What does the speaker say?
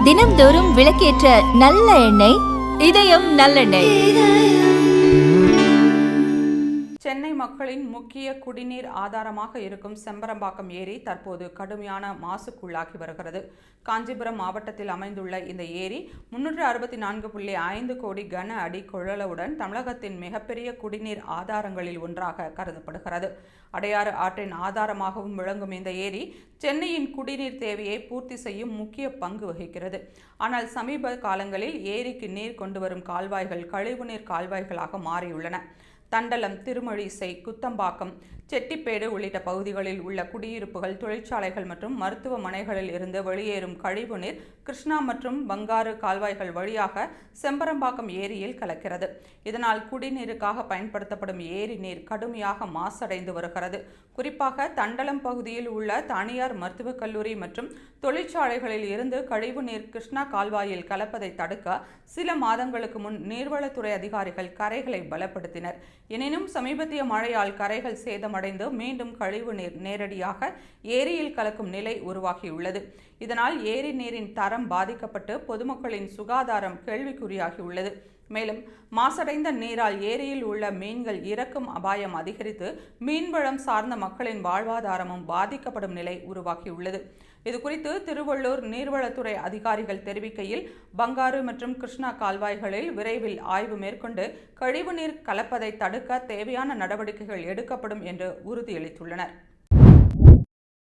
தினம்தோறும் விளக்கேற்ற நல்ல எண்ணெய் இதயம் நல்லெண்ணெய். சென்னை மக்களின் முக்கிய குடிநீர் ஆதாரமாக இருக்கும் செம்பரம்பாக்கம் ஏரி தற்போது கடுமையான மாசுக்குள்ளாகி வருகிறது. காஞ்சிபுரம் மாவட்டத்தில் அமைந்துள்ள இந்த ஏரி 364.5 கோடி கன அடி கொள்ளளவுடன் தமிழகத்தின் மிகப்பெரிய குடிநீர் ஆதாரங்களில் ஒன்றாக கருதப்படுகிறது. அடையாறு ஆற்றின் ஆதாரமாகவும் விளங்கும் இந்த ஏரி சென்னையின் குடிநீர் தேவையை பூர்த்தி செய்யும் முக்கிய பங்கு வகிக்கிறது. ஆனால் சமீப காலங்களில் ஏரிக்கு நீர் கொண்டு வரும் கால்வாய்கள் கழிவுநீர் கால்வாய்களாக மாறியுள்ளன. தண்டலம், திருமழிசை, குத்தம்பாக்கம், செட்டிப்பேடு உள்ளிட்ட பகுதிகளில் உள்ள குடியிருப்புகள், தொழிற்சாலைகள் மற்றும் மருத்துவமனைகளில் இருந்து வெளியேறும் கழிவுநீர் கிருஷ்ணா மற்றும் பங்காரு கால்வாய்கள் வழியாக செம்பரம்பாக்கம் ஏரியில் கலக்கிறது. இதனால் குடிநீருக்காக பயன்படுத்தப்படும் ஏரி நீர் கடுமையாக மாசடைந்து வருகிறது. குறிப்பாக தண்டலம் பகுதியில் உள்ள தனியார் மருத்துவக் கல்லூரி மற்றும் தொழிற்சாலைகளில் இருந்து கழிவுநீர் கிருஷ்ணா கால்வாயில் கலப்பதை தடுக்க சில மாதங்களுக்கு முன் நீர்வளத்துறை அதிகாரிகள் கரைகளை பலப்படுத்தினர். எனினும் சமீபத்திய மழையால் கரைகள் சேதமடைந்து மீண்டும் கழிவுநீர் நேரடியாக ஏரியில் கலக்கும் நிலை உருவாகியுள்ளது. இதனால் ஏரி நீரின் தரம் பாதிக்கப்பட்டு பொதுமக்களின் சுகாதாரம் கேள்விக்குறியாகியுள்ளது. மேலும் மாசடைந்த நீரால் ஏரியில் உள்ள மீன்கள் இறக்கும் அபாயம் அதிகரித்து மீன்வளம் சார்ந்த மக்களின் வாழ்வாதாரமும் பாதிக்கப்படும் நிலை உருவாகியுள்ளது. இதுகுறித்து திருவள்ளூர் நீர்வளத்துறை அதிகாரிகள் தெரிவிக்கையில், பங்காரு மற்றும் கிருஷ்ணா கால்வாய்களில் விரைவில் ஆய்வு மேற்கொண்டு கழிவுநீர் கலப்பதை தடுக்க தேவையான நடவடிக்கைகள் எடுக்கப்படும் என்று உறுதியளித்துள்ளனர்.